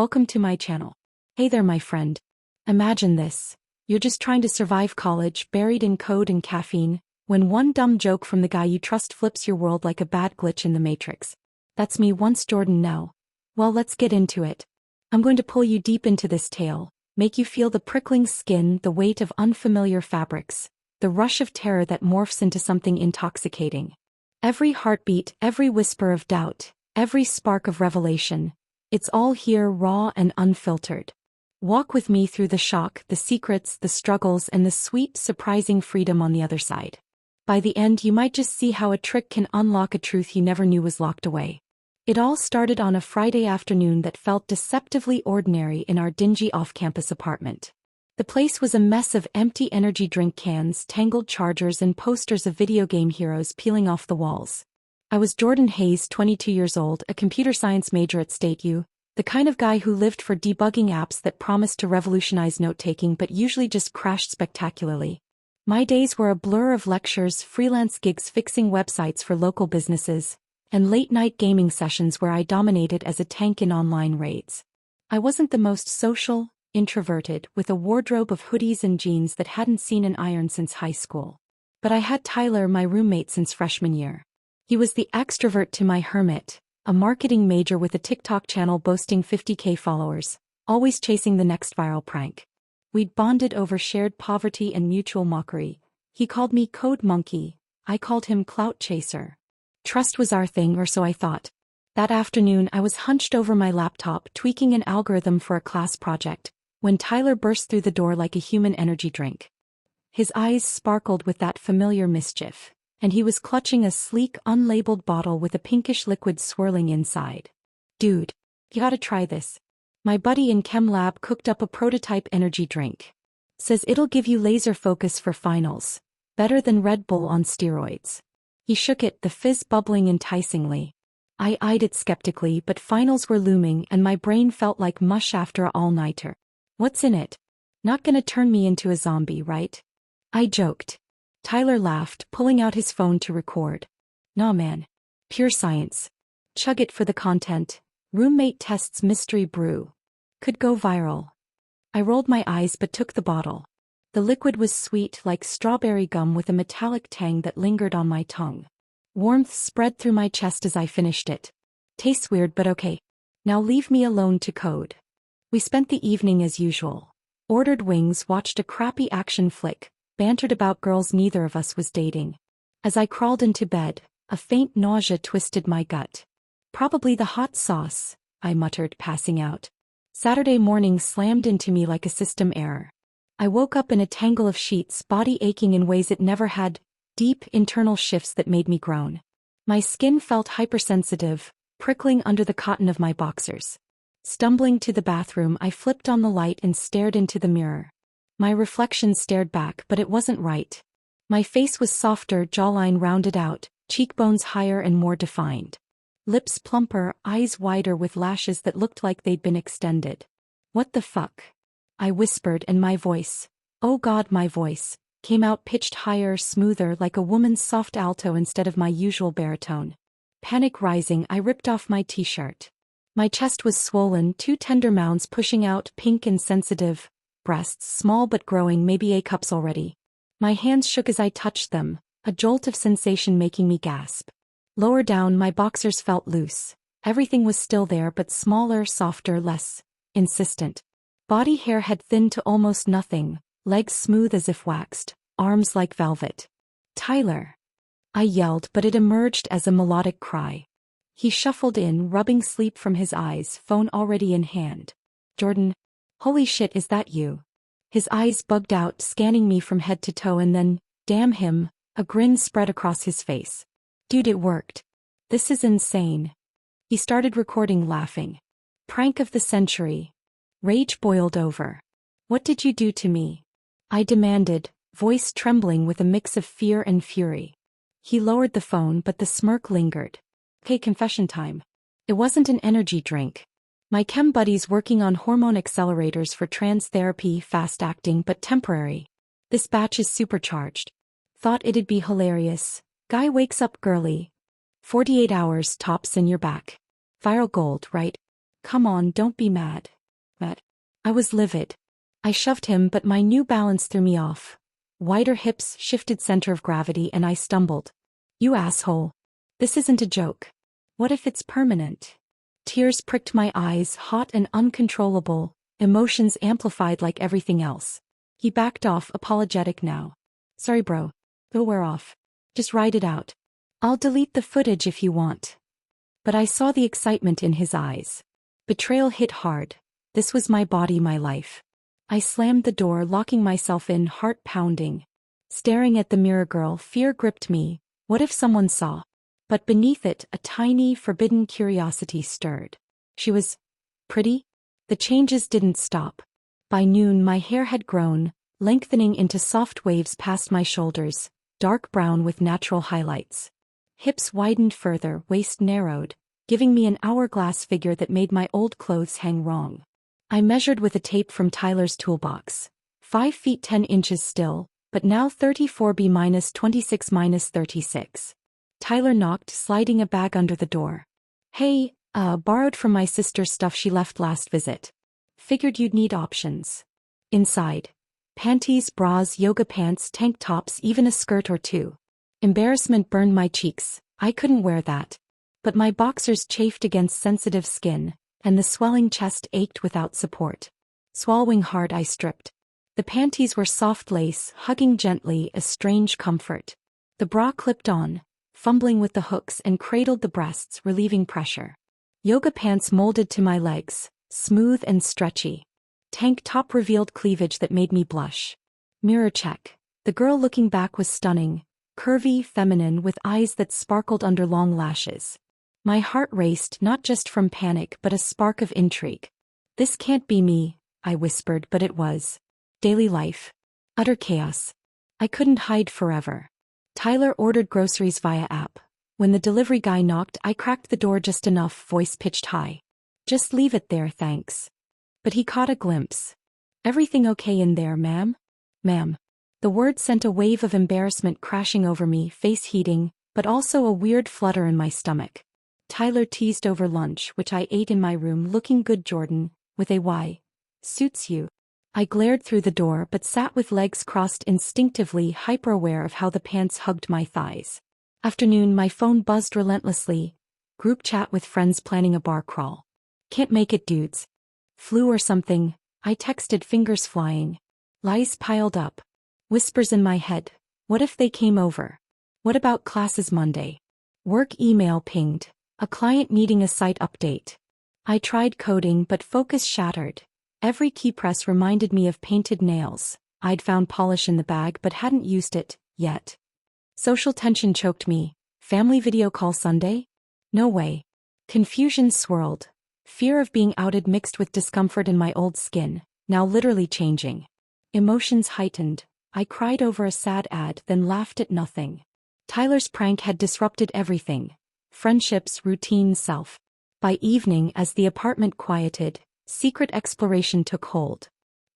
Welcome to my channel. Hey there, my friend. Imagine this. You're just trying to survive college, buried in code and caffeine, when one dumb joke from the guy you trust flips your world like a bad glitch in the Matrix. That's me once, Jordan now. Well, let's get into it. I'm going to pull you deep into this tale, make you feel the prickling skin, the weight of unfamiliar fabrics, the rush of terror that morphs into something intoxicating. Every heartbeat, every whisper of doubt, every spark of revelation, it's all here raw and unfiltered. Walk with me through the shock, the secrets, the struggles, and the sweet, surprising freedom on the other side. By the end, you might just see how a trick can unlock a truth you never knew was locked away. It all started on a Friday afternoon that felt deceptively ordinary in our dingy off-campus apartment. The place was a mess of empty energy drink cans, tangled chargers, and posters of video game heroes peeling off the walls. I was Jordan Hayes, 22 years old, a computer science major at State U, the kind of guy who lived for debugging apps that promised to revolutionize note-taking but usually just crashed spectacularly. My days were a blur of lectures, freelance gigs fixing websites for local businesses, and late-night gaming sessions where I dominated as a tank in online raids. I wasn't the most social, introverted, with a wardrobe of hoodies and jeans that hadn't seen an iron since high school. But I had Tyler, my roommate since freshman year. He was the extrovert to my hermit, a marketing major with a TikTok channel boasting 50K followers, always chasing the next viral prank. We'd bonded over shared poverty and mutual mockery. He called me Code Monkey, I called him Clout Chaser. Trust was our thing, or so I thought. That afternoon I was hunched over my laptop tweaking an algorithm for a class project, when Tyler burst through the door like a human energy drink. His eyes sparkled with that familiar mischief, and he was clutching a sleek, unlabeled bottle with a pinkish liquid swirling inside. Dude, you gotta try this. My buddy in Chem Lab cooked up a prototype energy drink. Says it'll give you laser focus for finals. Better than Red Bull on steroids. He shook it, the fizz bubbling enticingly. I eyed it skeptically, but finals were looming and my brain felt like mush after a all-nighter. What's in it? Not gonna turn me into a zombie, right? I joked. Tyler laughed, pulling out his phone to record. Nah man. Pure science. Chug it for the content. Roommate tests mystery brew. Could go viral. I rolled my eyes but took the bottle. The liquid was sweet like strawberry gum with a metallic tang that lingered on my tongue. Warmth spread through my chest as I finished it. Tastes weird but okay. Now leave me alone to code. We spent the evening as usual. Ordered wings, watched a crappy action flick, bantered about girls neither of us was dating. As I crawled into bed, a faint nausea twisted my gut. Probably the hot sauce, I muttered, passing out. Saturday morning slammed into me like a system error. I woke up in a tangle of sheets, body aching in ways it never had, deep internal shifts that made me groan. My skin felt hypersensitive, prickling under the cotton of my boxers. Stumbling to the bathroom, I flipped on the light and stared into the mirror. My reflection stared back, but it wasn't right. My face was softer, jawline rounded out, cheekbones higher and more defined. Lips plumper, eyes wider with lashes that looked like they'd been extended. What the fuck? I whispered, and my voice, oh God, my voice, came out pitched higher, smoother, like a woman's soft alto instead of my usual baritone. Panic rising, I ripped off my t-shirt. My chest was swollen, two tender mounds pushing out, pink and sensitive. Breasts, small but growing, maybe A cups already. My hands shook as I touched them, a jolt of sensation making me gasp. Lower down, my boxers felt loose. Everything was still there but smaller, softer, less insistent. Body hair had thinned to almost nothing, legs smooth as if waxed, arms like velvet. Tyler! I yelled, but it emerged as a melodic cry. He shuffled in, rubbing sleep from his eyes, phone already in hand. Jordan. Holy shit, is that you? His eyes bugged out, scanning me from head to toe, and then, damn him, a grin spread across his face. Dude, it worked. This is insane. He started recording, laughing. Prank of the century. Rage boiled over. What did you do to me? I demanded, voice trembling with a mix of fear and fury. He lowered the phone, but the smirk lingered. Okay, confession time. It wasn't an energy drink. My chem buddy's working on hormone accelerators for trans therapy, fast-acting but temporary. This batch is supercharged. Thought it'd be hilarious. Guy wakes up girly. 48 hours tops and you're back. Viral gold, right? Come on, don't be mad. Mad. I was livid. I shoved him, but my new balance threw me off. Wider hips shifted center of gravity and I stumbled. You asshole. This isn't a joke. What if it's permanent? Tears pricked my eyes, hot and uncontrollable, emotions amplified like everything else. He backed off, apologetic now. Sorry bro. Go wear off. Just ride it out. I'll delete the footage if you want. But I saw the excitement in his eyes. Betrayal hit hard. This was my body, my life. I slammed the door, locking myself in, heart pounding. Staring at the mirror girl, fear gripped me. What if someone saw? But beneath it, a tiny, forbidden curiosity stirred. She was pretty? The changes didn't stop. By noon, my hair had grown, lengthening into soft waves past my shoulders, dark brown with natural highlights. Hips widened further, waist narrowed, giving me an hourglass figure that made my old clothes hang wrong. I measured with a tape from Tyler's toolbox. 5 feet 10 inches still, but now 34B-26-36. Tyler knocked, sliding a bag under the door. Hey, borrowed from my sister's stuff she left last visit. Figured you'd need options. Inside. Panties, bras, yoga pants, tank tops, even a skirt or two. Embarrassment burned my cheeks. I couldn't wear that. But my boxers chafed against sensitive skin, and the swelling chest ached without support. Swallowing hard, I stripped. The panties were soft lace, hugging gently, a strange comfort. The bra clipped on, fumbling with the hooks, and cradled the breasts, relieving pressure. Yoga pants molded to my legs, smooth and stretchy. Tank top revealed cleavage that made me blush. Mirror check. The girl looking back was stunning, curvy, feminine, with eyes that sparkled under long lashes. My heart raced, not just from panic but a spark of intrigue. This can't be me, I whispered, but it was. Daily life. Utter chaos. I couldn't hide forever. Tyler ordered groceries via app. When the delivery guy knocked, I cracked the door just enough, voice pitched high. Just leave it there, thanks. But he caught a glimpse. Everything okay in there, ma'am? Ma'am. The word sent a wave of embarrassment crashing over me, face heating, but also a weird flutter in my stomach. Tyler teased over lunch, which I ate in my room, looking good, Jordan, with a Y. Suits you. I glared through the door but sat with legs crossed, instinctively hyper-aware of how the pants hugged my thighs. Afternoon, my phone buzzed relentlessly. Group chat with friends planning a bar crawl. Can't make it, dudes. Flu or something, I texted, fingers flying. Lies piled up. Whispers in my head. What if they came over? What about classes Monday? Work email pinged. A client needing a site update. I tried coding but focus shattered. Every key press reminded me of painted nails. I'd found polish in the bag but hadn't used it, yet. Social tension choked me. Family video call Sunday? No way. Confusion swirled. Fear of being outed mixed with discomfort in my old skin, now literally changing. Emotions heightened. I cried over a sad ad, then laughed at nothing. Tyler's prank had disrupted everything. Friendships, routine, self. By evening, as the apartment quieted, secret exploration took hold.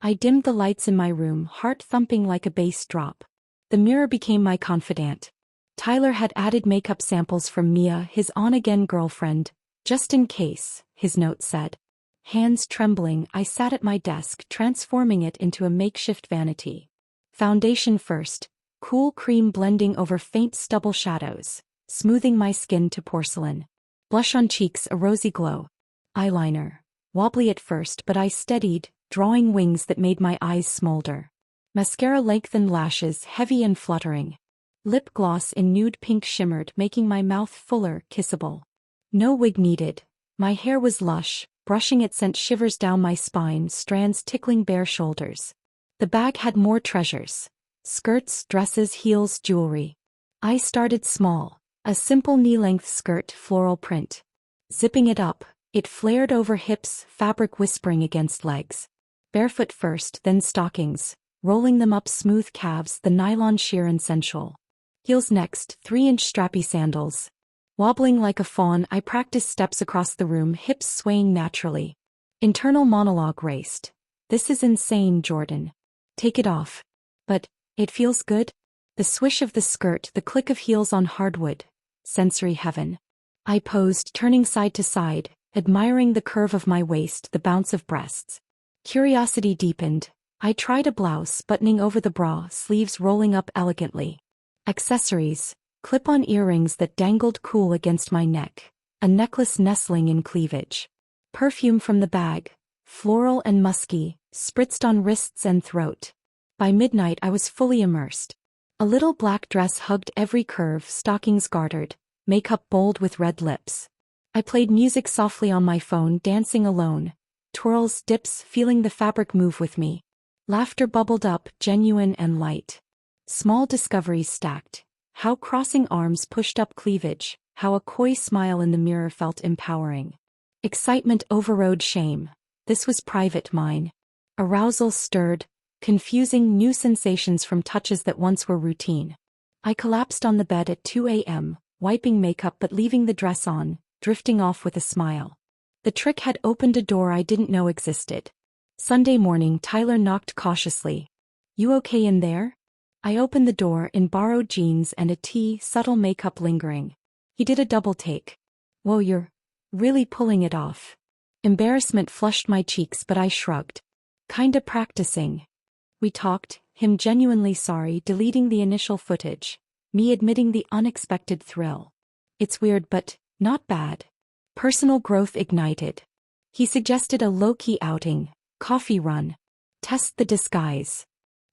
I dimmed the lights in my room, heart thumping like a bass drop. The mirror became my confidant. Tyler had added makeup samples from Mia, his on-again girlfriend, just in case, his note said. Hands trembling, I sat at my desk, transforming it into a makeshift vanity. Foundation first, cool cream blending over faint stubble shadows, smoothing my skin to porcelain. Blush on cheeks, a rosy glow. Eyeliner. Wobbly at first, but I steadied, drawing wings that made my eyes smolder. Mascara lengthened lashes, heavy and fluttering. Lip gloss in nude pink shimmered, making my mouth fuller, kissable. No wig needed. My hair was lush, brushing it sent shivers down my spine, strands tickling bare shoulders. The bag had more treasures. Skirts, dresses, heels, jewelry. I started small. A simple knee-length skirt, floral print. Zipping it up, it flared over hips, fabric whispering against legs. Barefoot first, then stockings, rolling them up smooth calves, the nylon sheer and sensual. Heels next, 3-inch strappy sandals. Wobbling like a fawn, I practiced steps across the room, hips swaying naturally. Internal monologue raced. This is insane, Jordan. Take it off. But, it feels good? The swish of the skirt, the click of heels on hardwood. Sensory heaven. I posed, turning side to side, admiring the curve of my waist, the bounce of breasts. Curiosity deepened. I tried a blouse buttoning over the bra, sleeves rolling up elegantly. Accessories, clip-on earrings that dangled cool against my neck, a necklace nestling in cleavage. Perfume from the bag, floral and musky, spritzed on wrists and throat. By midnight I was fully immersed. A little black dress hugged every curve, stockings gartered, makeup bold with red lips. I played music softly on my phone, dancing alone. Twirls, dips, feeling the fabric move with me. Laughter bubbled up, genuine and light. Small discoveries stacked. How crossing arms pushed up cleavage, how a coy smile in the mirror felt empowering. Excitement overrode shame. This was private mine. Arousal stirred, confusing new sensations from touches that once were routine. I collapsed on the bed at 2 a.m., wiping makeup but leaving the dress on, drifting off with a smile. The trick had opened a door I didn't know existed. Sunday morning, Tyler knocked cautiously. "You okay in there?" I opened the door in borrowed jeans and a tee, subtle makeup lingering. He did a double take. "Whoa, you're really pulling it off." Embarrassment flushed my cheeks but I shrugged. "Kinda practicing." We talked, him genuinely sorry, deleting the initial footage, me admitting the unexpected thrill. "It's weird but not bad." Personal growth ignited. He suggested a low-key outing, coffee run. Test the disguise.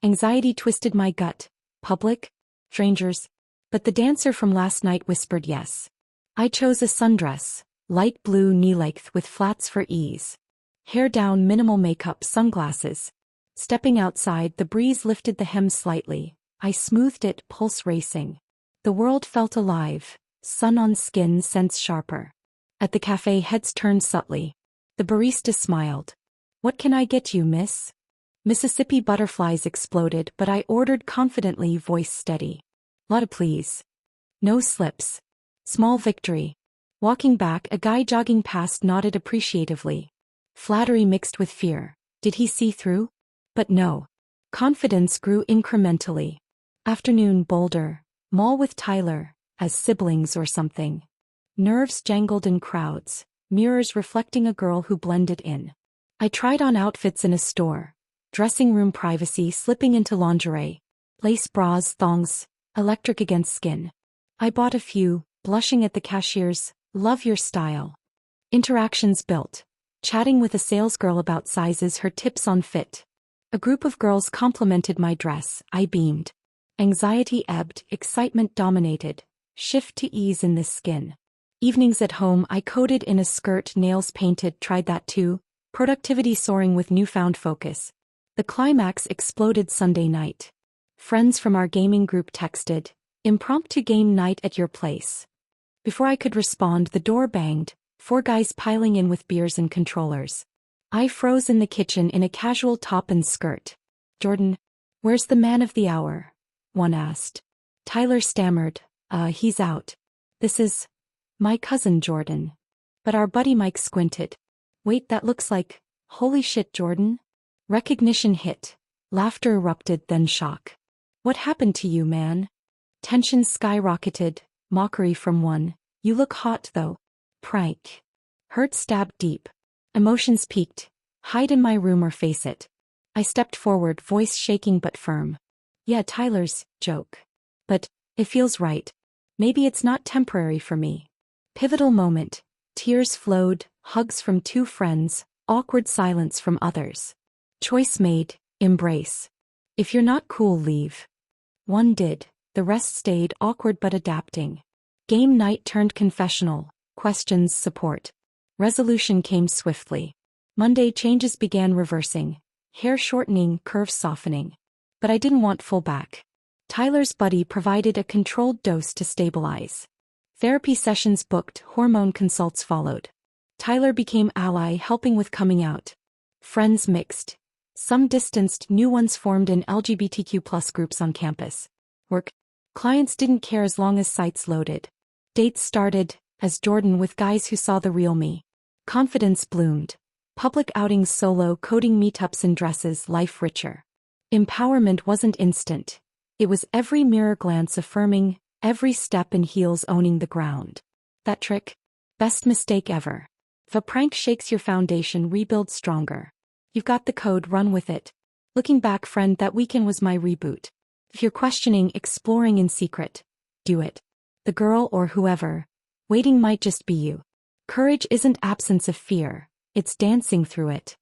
Anxiety twisted my gut. Public? Strangers? But the dancer from last night whispered yes. I chose a sundress, light blue knee-length with flats for ease. Hair down, minimal makeup, sunglasses. Stepping outside, the breeze lifted the hem slightly. I smoothed it, pulse racing. The world felt alive, sun on skin, scents sharper. At the cafe, heads turned subtly. The barista smiled. "What can I get you, miss?" Mississippi butterflies exploded, but I ordered confidently, voice steady. "Lotta please." No slips. Small victory. Walking back, a guy jogging past nodded appreciatively. Flattery mixed with fear. Did he see through? But no. Confidence grew incrementally. Afternoon, Boulder. Mall with Tyler, as siblings or something. Nerves jangled in crowds, mirrors reflecting a girl who blended in. I tried on outfits in a store. Dressing room privacy, slipping into lingerie. Lace bras, thongs, electric against skin. I bought a few, blushing at the cashiers. "Love your style." Interactions built. Chatting with a salesgirl about sizes, her tips on fit. A group of girls complimented my dress. I beamed. Anxiety ebbed, excitement dominated. Shift to ease in this skin. Evenings at home, I coded in a skirt, nails painted, tried that too. Productivity soaring with newfound focus. The climax exploded Sunday night. Friends from our gaming group texted, "Impromptu game night at your place." Before I could respond, the door banged, 4 guys piling in with beers and controllers. I froze in the kitchen in a casual top and skirt. "Jordan, where's the man of the hour?" one asked. Tyler stammered, He's out. This is my cousin Jordan." But our buddy Mike squinted. "Wait, that looks like, holy shit, Jordan." Recognition hit. Laughter erupted, then shock. "What happened to you, man?" Tension skyrocketed, mockery from one. "You look hot though." Prank. Hurt stabbed deep. Emotions peaked. "Hide in my room or face it." I stepped forward, voice shaking but firm. "Yeah, Tyler's joke. But it feels right. Maybe it's not temporary for me." Pivotal moment. Tears flowed, hugs from 2 friends, awkward silence from others. Choice made, embrace. If you're not cool, leave. One did, the rest stayed, awkward but adapting. Game night turned confessional, questions, support. Resolution came swiftly. Monday, changes began reversing. Hair shortening, curves softening. But I didn't want full back. Tyler's buddy provided a controlled dose to stabilize. Therapy sessions booked, hormone consults followed. Tyler became ally, helping with coming out. Friends mixed. Some distanced, new ones formed in LGBTQ+ groups on campus. Work. Clients didn't care as long as sites loaded. Dates started, as Jordan, with guys who saw the real me. Confidence bloomed. Public outings, solo, coding meetups in dresses, life richer. Empowerment wasn't instant. It was every mirror glance affirming, every step in heels owning the ground. That trick? Best mistake ever. If a prank shakes your foundation, rebuild stronger. You've got the code, run with it. Looking back, friend, that weekend was my reboot. If you're questioning, exploring in secret, do it. The girl or whoever waiting might just be you. Courage isn't absence of fear, it's dancing through it.